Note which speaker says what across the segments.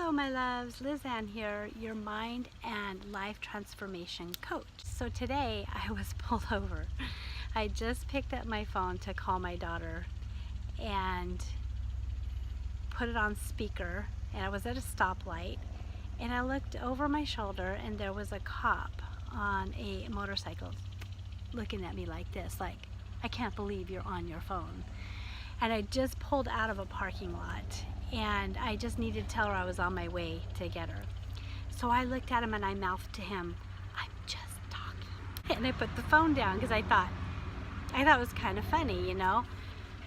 Speaker 1: Hello my loves, Liz Ann here, your mind and life transformation coach. So today I was pulled over. I just picked up my phone to call my daughter and put it on speaker, and I was at a stoplight and I looked over my shoulder and there was a cop on a motorcycle looking at me like this, like, I can't believe you're on your phone. And I just pulled out of a parking lot and I just needed to tell her I was on my way to get her. So I looked at him and I mouthed to him, I'm just talking. And I put the phone down because I thought it was kind of funny, you know.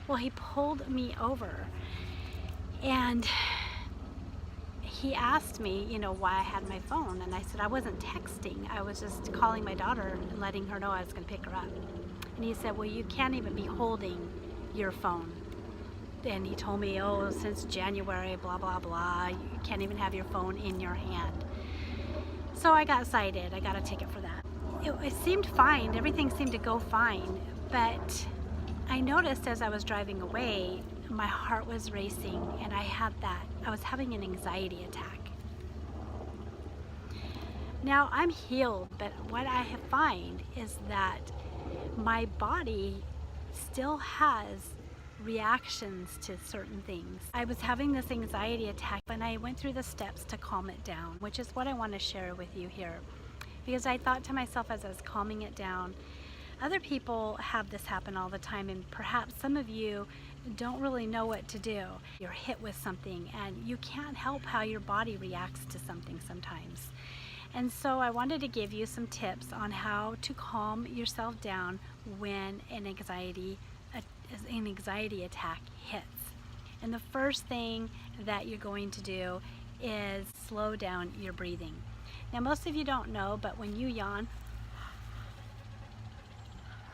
Speaker 1: Well, he pulled me over and he asked me, you know, why I had my phone. And I said I wasn't texting, I was just calling my daughter and letting her know I was going to pick her up. And he said, well, you can't even be holding your phone. And he told me, oh, since January, blah, blah, blah, you can't even have your phone in your hand. So I got cited. I got a ticket for that. It seemed fine. Everything seemed to go fine. But I noticed as I was driving away, my heart was racing and I was having an anxiety attack. Now I'm healed, but what I find is that my body still has reactions to certain things. I was having this anxiety attack and I went through the steps to calm it down, which is what I want to share with you here. Because I thought to myself as I was calming it down, other people have this happen all the time, and perhaps some of you don't really know what to do. You're hit with something and you can't help how your body reacts to something sometimes. And so I wanted to give you some tips on how to calm yourself down when an anxiety attack hits. And the first thing that you're going to do is slow down your breathing. Now most of you don't know, but when you yawn,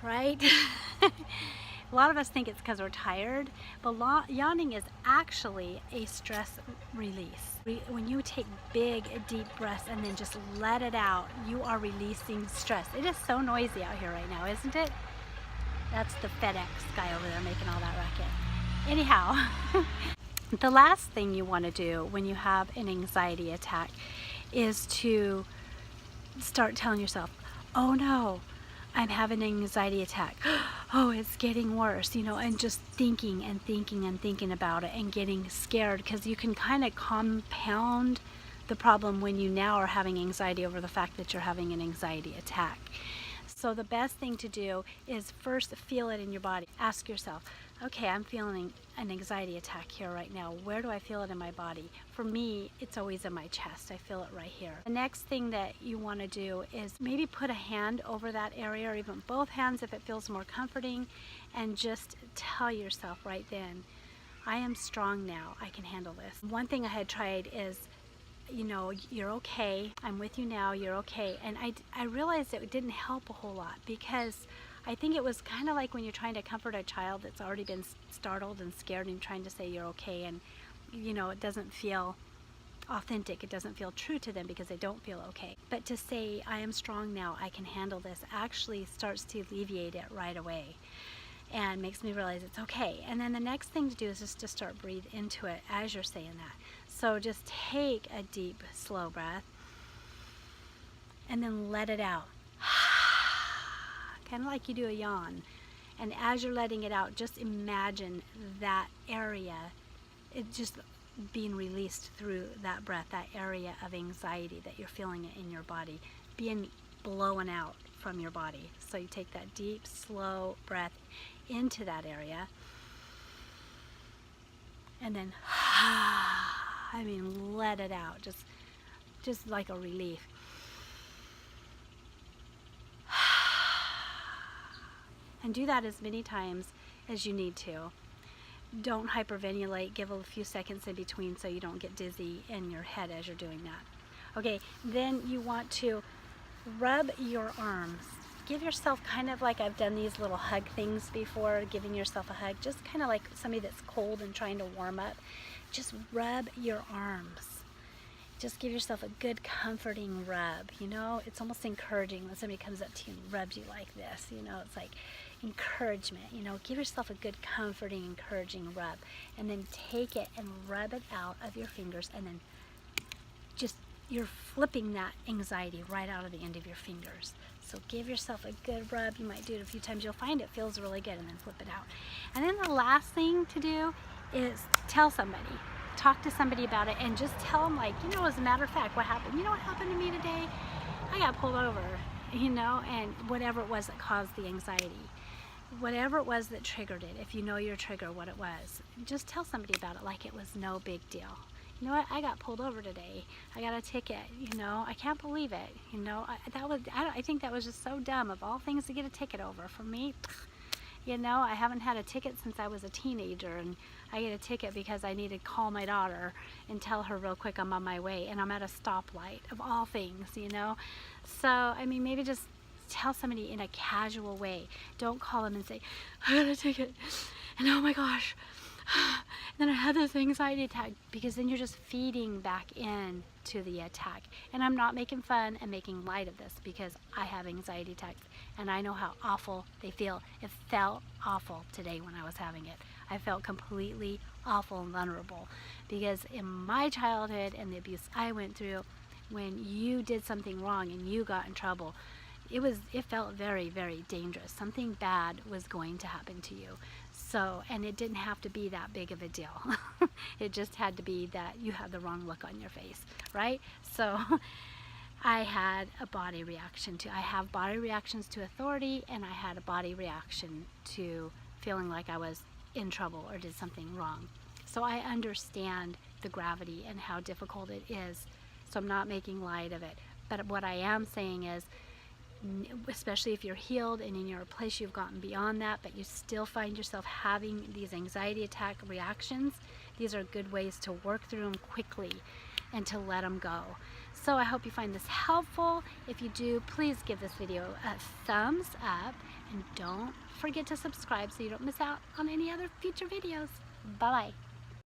Speaker 1: right? A lot of us think it's because we're tired, but yawning is actually a stress release. When you take big, deep breaths and then just let it out, you are releasing stress. It is so noisy out here right now, isn't it? That's the FedEx guy over there making all that racket. Anyhow, the last thing you want to do when you have an anxiety attack is to start telling yourself, oh no, I'm having an anxiety attack. Oh, it's getting worse, you know, and just thinking and thinking and thinking about it and getting scared, because you can kind of compound the problem when you now are having anxiety over the fact that you're having an anxiety attack. So the best thing to do is first feel it in your body. Ask yourself, okay, I'm feeling an anxiety attack here right now. Where do I feel it in my body? For me, it's always in my chest. I feel it right here. The next thing that you want to do is maybe put a hand over that area, or even both hands if it feels more comforting, and just tell yourself right then, I am strong now. I can handle this. One thing I had tried is, you know, you're okay, I'm with you now, you're okay. And I realized it didn't help a whole lot, because I think it was kind of like when you're trying to comfort a child that's already been startled and scared, and you're trying to say you're okay, and you know, it doesn't feel authentic, it doesn't feel true to them because they don't feel okay. But to say, I am strong now, I can handle this, actually starts to alleviate it right away and makes me realize it's okay. And then the next thing to do is just to start breathe into it as you're saying that. So just take a deep, slow breath and then let it out. Kind of like you do a yawn. And as you're letting it out, just imagine that area, it just being released through that breath, that area of anxiety that you're feeling it in your body, being blown out from your body. So you take that deep, slow breath into that area, and then I mean, let it out, just like a relief. And do that as many times as you need to. Don't hyperventilate. Give a few seconds in between so you don't get dizzy in your head as you're doing that. Okay, then you want to rub your arms. Give yourself kind of like, I've done these little hug things before, giving yourself a hug, just kind of like somebody that's cold and trying to warm up. Just rub your arms. Just give yourself a good comforting rub. You know, it's almost encouraging when somebody comes up to you and rubs you like this. You know, it's like encouragement. You know, give yourself a good comforting, encouraging rub, and then take it and rub it out of your fingers, and then you're flipping that anxiety right out of the end of your fingers. So give yourself a good rub. You might do it a few times. You'll find it feels really good, and then flip it out. And then the last thing to do is tell somebody. Talk to somebody about it and just tell them, like, you know, as a matter of fact, what happened? You know what happened to me today? I got pulled over, you know, and whatever it was that caused the anxiety. Whatever it was that triggered it, if you know your trigger, what it was, just tell somebody about it like it was no big deal. You know what, I got pulled over today. I got a ticket, you know, I can't believe it. You know, I think that was just so dumb, of all things to get a ticket over. For me, you know, I haven't had a ticket since I was a teenager, and I get a ticket because I need to call my daughter and tell her real quick I'm on my way, and I'm at a stoplight, of all things, you know. So, I mean, maybe just tell somebody in a casual way. Don't call them and say, I got a ticket, and oh my gosh, and then I had this anxiety attack, because then you're just feeding back in to the attack. And I'm not making fun and making light of this, because I have anxiety attacks and I know how awful they feel. It felt awful today when I was having it. I felt completely awful and vulnerable, because in my childhood and the abuse I went through, when you did something wrong and you got in trouble, it felt very, very dangerous. Something bad was going to happen to you. So, and it didn't have to be that big of a deal. It just had to be that you had the wrong look on your face, right? So I had a body reaction I have body reactions to authority, and I had a body reaction to feeling like I was in trouble or did something wrong. So I understand the gravity and how difficult it is. So I'm not making light of it. But what I am saying is, especially if you're healed and in your place you've gotten beyond that, but you still find yourself having these anxiety attack reactions, these are good ways to work through them quickly and to let them go. So I hope you find this helpful. If you do, please give this video a thumbs up, and don't forget to subscribe so you don't miss out on any other future videos. Bye-bye.